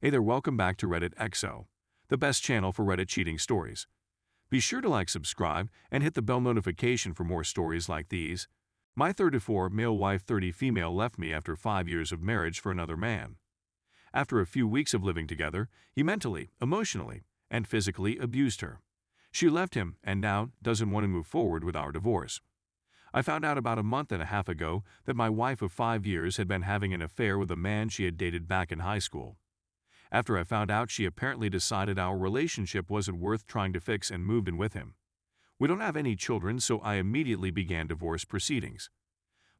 Hey there, welcome back to Reddit XO, the best channel for Reddit cheating stories. Be sure to like, subscribe, and hit the bell notification for more stories like these. My 34 male wife 30 female left me after 5 years of marriage for another man. After a few weeks of living together, he mentally, emotionally, and physically abused her. She left him and now doesn't want to move forward with our divorce. I found out about a month and a half ago that my wife of 5 years had been having an affair with a man she had dated back in high school. After I found out, she apparently decided our relationship wasn't worth trying to fix and moved in with him. We don't have any children, so I immediately began divorce proceedings.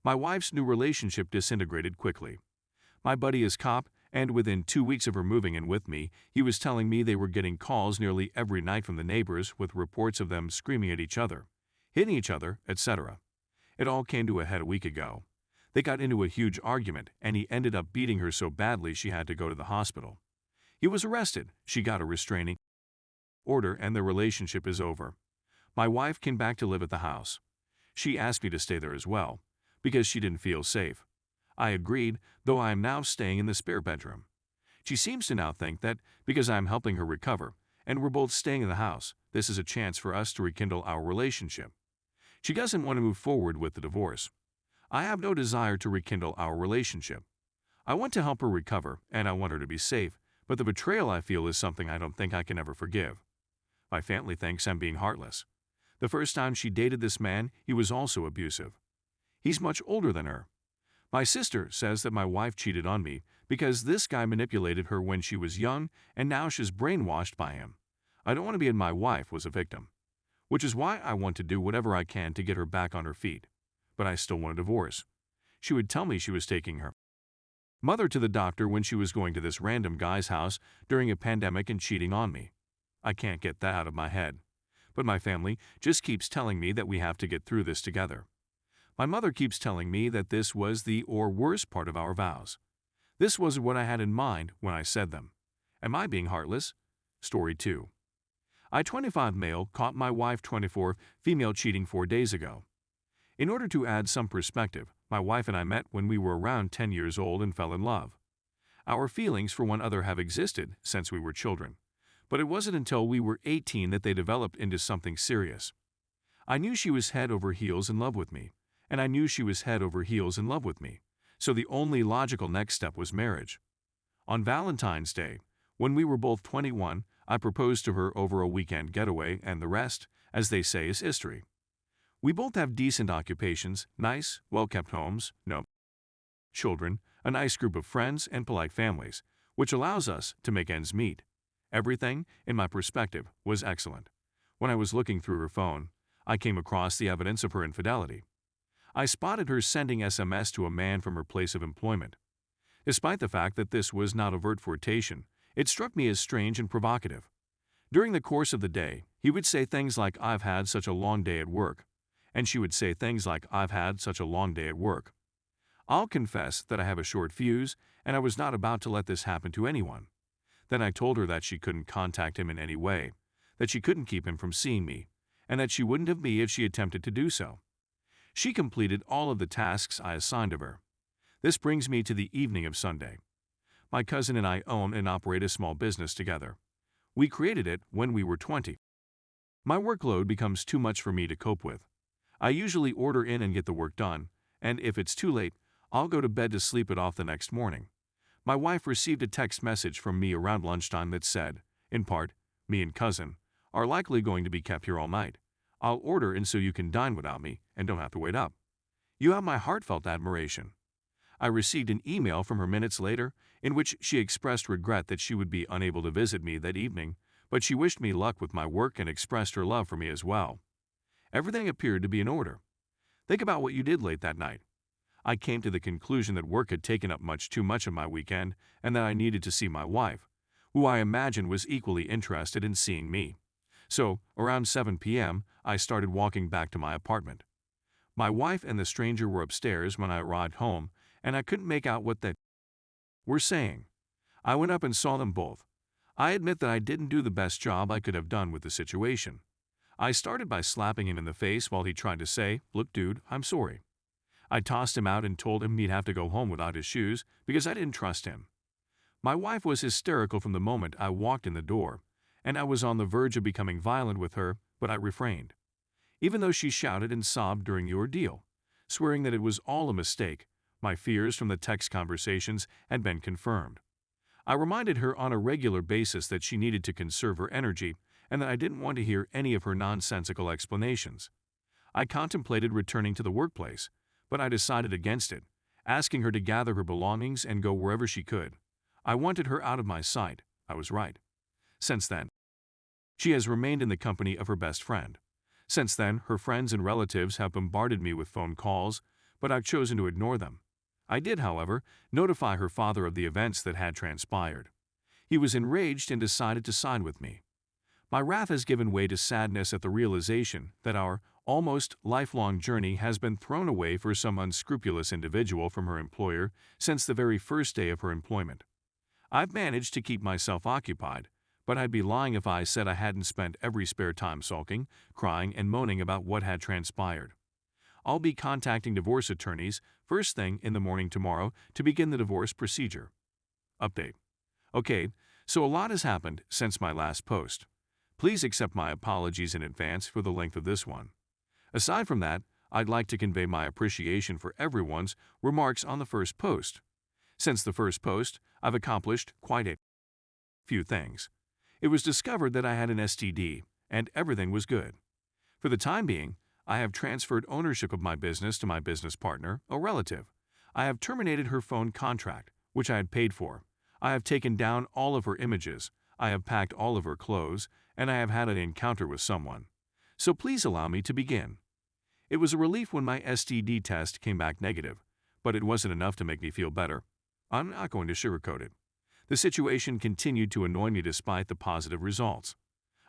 My wife's new relationship disintegrated quickly. My buddy is cop, and within 2 weeks of her moving in with me, he was telling me they were getting calls nearly every night from the neighbors with reports of them screaming at each other, hitting each other, etc. It all came to a head a week ago. They got into a huge argument, and he ended up beating her so badly she had to go to the hospital. He was arrested, she got a restraining order, and the relationship is over. My wife came back to live at the house. She asked me to stay there as well, because she didn't feel safe. I agreed, though I am now staying in the spare bedroom. She seems to now think that because I am helping her recover, and we're both staying in the house, this is a chance for us to rekindle our relationship. She doesn't want to move forward with the divorce. I have no desire to rekindle our relationship. I want to help her recover, and I want her to be safe, but the betrayal I feel is something I don't think I can ever forgive. My family thinks I'm being heartless. The first time she dated this man, he was also abusive. He's much older than her. My sister says that my wife cheated on me because this guy manipulated her when she was young, and now she's brainwashed by him. I don't want to be, and my wife was a victim, which is why I want to do whatever I can to get her back on her feet. But I still want a divorce. She would tell me she was taking her mother to the doctor when she was going to this random guy's house during a pandemic and cheating on me. I can't get that out of my head. But my family just keeps telling me that we have to get through this together. My mother keeps telling me that this was the worst part of our vows. This wasn't what I had in mind when I said them. Am I being heartless? Story 2. I 25 male caught my wife 24 female cheating 4 days ago. In order to add some perspective, my wife and I met when we were around 10 years old and fell in love. Our feelings for one another have existed since we were children, but it wasn't until we were 18 that they developed into something serious. I knew she was head over heels in love with me, and I knew she was head over heels in love with me, so the only logical next step was marriage. On Valentine's Day, when we were both 21, I proposed to her over a weekend getaway, and the rest, as they say, is history. We both have decent occupations, nice, well-kept homes, no children, a nice group of friends, and polite families, which allows us to make ends meet. Everything, in my perspective, was excellent. When I was looking through her phone, I came across the evidence of her infidelity. I spotted her sending SMS to a man from her place of employment. Despite the fact that this was not overt flirtation, it struck me as strange and provocative. During the course of the day, he would say things like, "I've had such a long day at work," and she would say things like, "I've had such a long day at work." I'll confess that I have a short fuse, and I was not about to let this happen to anyone. Then I told her that she couldn't contact him in any way, that she couldn't keep him from seeing me, and that she wouldn't have me if she attempted to do so. She completed all of the tasks I assigned of her. This brings me to the evening of Sunday. My cousin and I own and operate a small business together. We created it when we were 20. My workload becomes too much for me to cope with. I usually order in and get the work done, and if it's too late, I'll go to bed to sleep it off the next morning. My wife received a text message from me around lunchtime that said, in part, "Me and cousin are likely going to be kept here all night. I'll order in so you can dine without me and don't have to wait up. You have my heartfelt admiration." I received an email from her minutes later in which she expressed regret that she would be unable to visit me that evening, but she wished me luck with my work and expressed her love for me as well. Everything appeared to be in order. Think about what you did late that night. I came to the conclusion that work had taken up too much of my weekend and that I needed to see my wife, who I imagined was equally interested in seeing me. So, around 7 p.m., I started walking back to my apartment. My wife and the stranger were upstairs when I arrived home, and I couldn't make out what they were saying. I went up and saw them both. I admit that I didn't do the best job I could have done with the situation. I started by slapping him in the face while he tried to say, "Look, dude, I'm sorry." I tossed him out and told him he'd have to go home without his shoes because I didn't trust him. My wife was hysterical from the moment I walked in the door, and I was on the verge of becoming violent with her, but I refrained. Even though she shouted and sobbed during the ordeal, swearing that it was all a mistake, my fears from the text conversations had been confirmed. I reminded her on a regular basis that she needed to conserve her energy and that I didn't want to hear any of her nonsensical explanations. I contemplated returning to the workplace, but I decided against it, asking her to gather her belongings and go wherever she could. I wanted her out of my sight. I was right. Since then, she has remained in the company of her best friend. Since then, her friends and relatives have bombarded me with phone calls, but I've chosen to ignore them. I did, however, notify her father of the events that had transpired. He was enraged and decided to side with me. My wrath has given way to sadness at the realization that our almost lifelong journey has been thrown away for some unscrupulous individual from her employer since the very first day of her employment. I've managed to keep myself occupied, but I'd be lying if I said I hadn't spent every spare time sulking, crying, and moaning about what had transpired. I'll be contacting divorce attorneys first thing in the morning tomorrow to begin the divorce procedure. Update. Okay, so a lot has happened since my last post. Please accept my apologies in advance for the length of this one. Aside from that, I'd like to convey my appreciation for everyone's remarks on the first post. Since the first post, I've accomplished quite a few things. It was discovered that I had an STD, and everything was good. For the time being, I have transferred ownership of my business to my business partner, a relative. I have terminated her phone contract, which I had paid for. I have taken down all of her images. I have packed all of her clothes, and I have had an encounter with someone. So please allow me to begin. It was a relief when my STD test came back negative, but it wasn't enough to make me feel better. I'm not going to sugarcoat it. The situation continued to annoy me despite the positive results.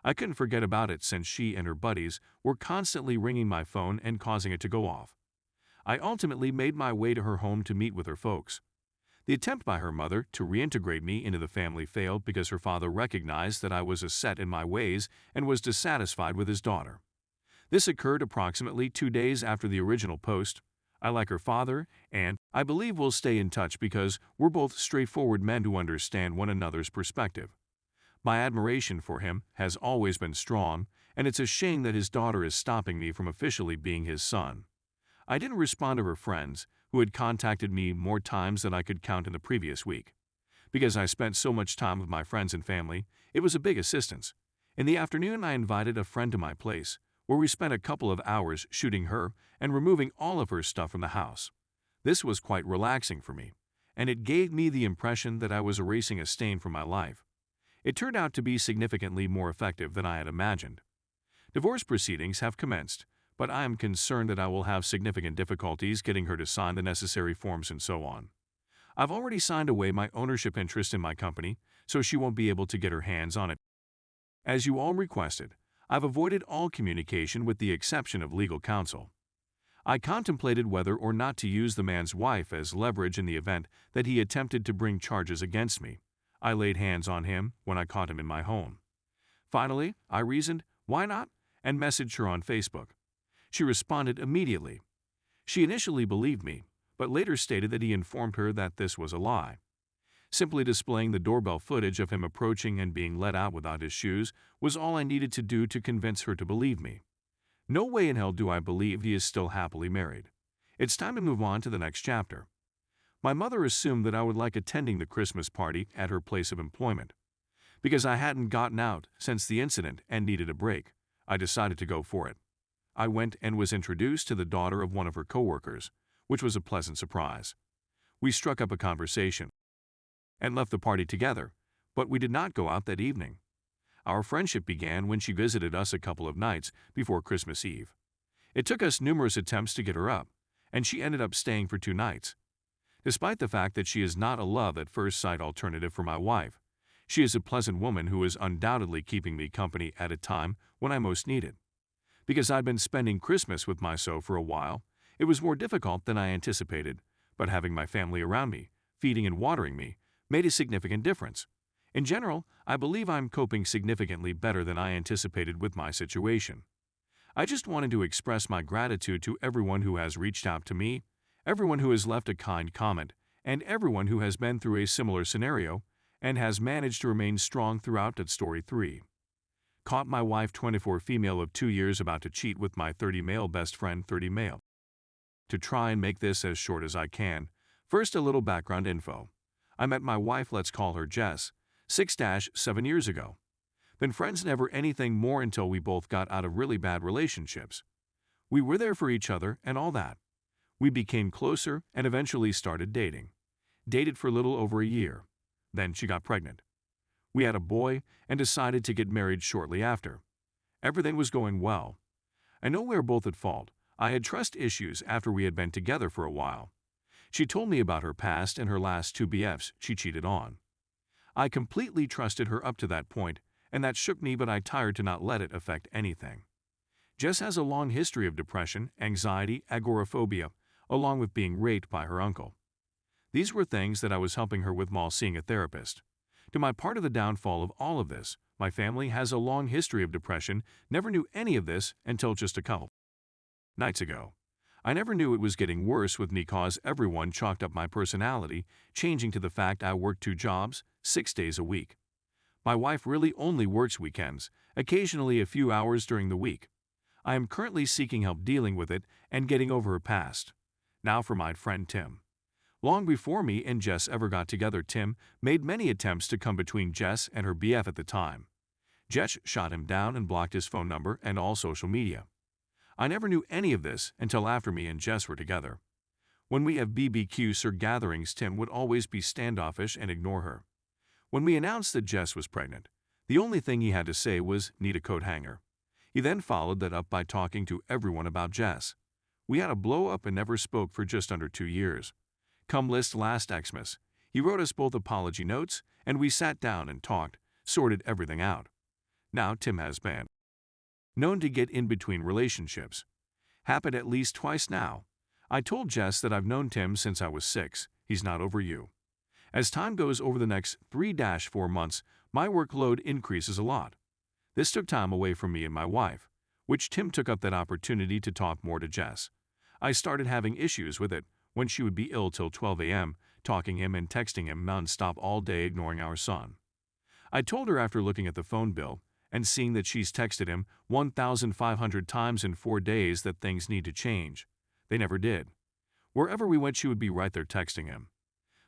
I couldn't forget about it since she and her buddies were constantly ringing my phone and causing it to go off. I ultimately made my way to her home to meet with her folks. The attempt by her mother to reintegrate me into the family failed because her father recognized that I was set in my ways and was dissatisfied with his daughter. This occurred approximately 2 days after the original post. I like her father, and I believe we'll stay in touch because we're both straightforward men who understand one another's perspective. My admiration for him has always been strong, and it's a shame that his daughter is stopping me from officially being his son. I didn't respond to her friends, who had contacted me more times than I could count in the previous week. Because I spent so much time with my friends and family, it was a big assistance. In the afternoon, I invited a friend to my place, where we spent a couple of hours shooting her and removing all of her stuff from the house. This was quite relaxing for me, and it gave me the impression that I was erasing a stain from my life. It turned out to be significantly more effective than I had imagined. Divorce proceedings have commenced, but I am concerned that I will have significant difficulties getting her to sign the necessary forms and so on. I've already signed away my ownership interest in my company, so she won't be able to get her hands on it. As you all requested, I've avoided all communication with the exception of legal counsel. I contemplated whether or not to use the man's wife as leverage in the event that he attempted to bring charges against me. I laid hands on him when I caught him in my home. Finally, I reasoned, why not, and messaged her on Facebook. She responded immediately. She initially believed me, but later stated that he informed her that this was a lie. Simply displaying the doorbell footage of him approaching and being let out without his shoes was all I needed to do to convince her to believe me. No way in hell do I believe he is still happily married. It's time to move on to the next chapter. My mother assumed that I would like attending the Christmas party at her place of employment. Because I hadn't gotten out since the incident and needed a break, I decided to go for it. I went and was introduced to the daughter of one of her coworkers, which was a pleasant surprise. We struck up a conversation and left the party together, but we did not go out that evening. Our friendship began when she visited us a couple of nights before Christmas Eve. It took us numerous attempts to get her up, and she ended up staying for 2 nights. Despite the fact that she is not a love-at-first-sight alternative for my wife, she is a pleasant woman who is undoubtedly keeping me company at a time when I most need it. Because I'd been spending Christmas with my so for a while, it was more difficult than I anticipated, but having my family around me, feeding and watering me, made a significant difference. In general, I believe I'm coping significantly better than I anticipated with my situation. I just wanted to express my gratitude to everyone who has reached out to me, everyone who has left a kind comment, and everyone who has been through a similar scenario, and has managed to remain strong throughout. Story 3. Caught my wife 24 female of 2 years about to cheat with my 30 male best friend 30 male. To try and make this as short as I can, first a little background info. I met my wife, let's call her Jess, 6-7 years ago. Been friends never anything more until we both got out of really bad relationships. We were there for each other and all that. We became closer and eventually started dating. Dated for a little over a year. Then she got pregnant. We had a boy and decided to get married shortly after. Everything was going well. I know we were both at fault. I had trust issues after we had been together for a while. She told me about her past and her last 2 BFs she cheated on. I completely trusted her up to that point, and that shook me, but I tired to not let it affect anything. Jess has a long history of depression, anxiety, agoraphobia, along with being raped by her uncle. These were things that I was helping her with while seeing a therapist. To my part of the downfall of all of this, my family has a long history of depression, never knew any of this until just a couple nights ago. I never knew it was getting worse with me cause everyone chalked up my personality, changing to the fact I work 2 jobs, 6 days a week. My wife really only works weekends, occasionally a few hours during the week. I am currently seeking help dealing with it and getting over her past. Now for my friend Tim. Long before me and Jess ever got together, Tim made many attempts to come between Jess and her BF at the time. Jess shot him down and blocked his phone number and all social media. I never knew any of this until after me and Jess were together. When we have BBQs or gatherings, Tim would always be standoffish and ignore her. When we announced that Jess was pregnant, the only thing he had to say was, "Need a coat hanger." He then followed that up by talking to everyone about Jess. We had a blow-up and never spoke for just under 2 years. Come last Xmas, he wrote us both apology notes, and we sat down and talked, sorted everything out. Now Tim has been known to get in between relationships. Happened at least twice now. I told Jess that I've known Tim since I was 6, he's not over you. As time goes over the next 3-4 months, my workload increases a lot. This took time away from me and my wife, which Tim took up that opportunity to talk more to Jess. I started having issues with it when she would be ill till 12 a.m., talking him and texting him non-stop all day, ignoring our son. I told her after looking at the phone bill and seeing that she's texted him 1,500 times in 4 days that things need to change. They never did. Wherever we went, she would be right there texting him.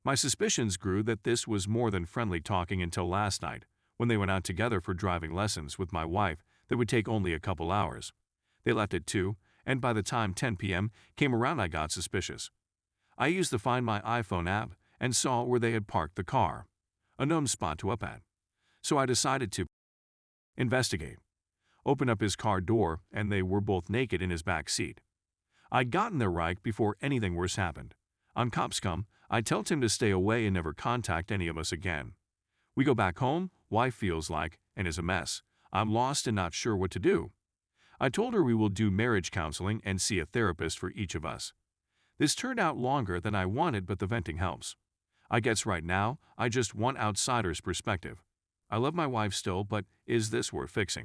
My suspicions grew that this was more than friendly talking until last night, when they went out together for driving lessons with my wife that would take only a couple hours. They left at 2, and by the time 10 p.m. came around, I got suspicious. I used the Find My iPhone app and saw where they had parked the car, a known spot to up at. So I decided to investigate. Open up his car door, and they were both naked in his back seat. I'd gotten there right before anything worse happened. On cops come, I tell Tim to stay away and never contact any of us again. We go back home, wife feels like, and is a mess. I'm lost and not sure what to do. I told her we will do marriage counseling and see a therapist for each of us. This turned out longer than I wanted, but the venting helps. I guess right now, I just want outsider's perspective. I love my wife still, but is this worth fixing?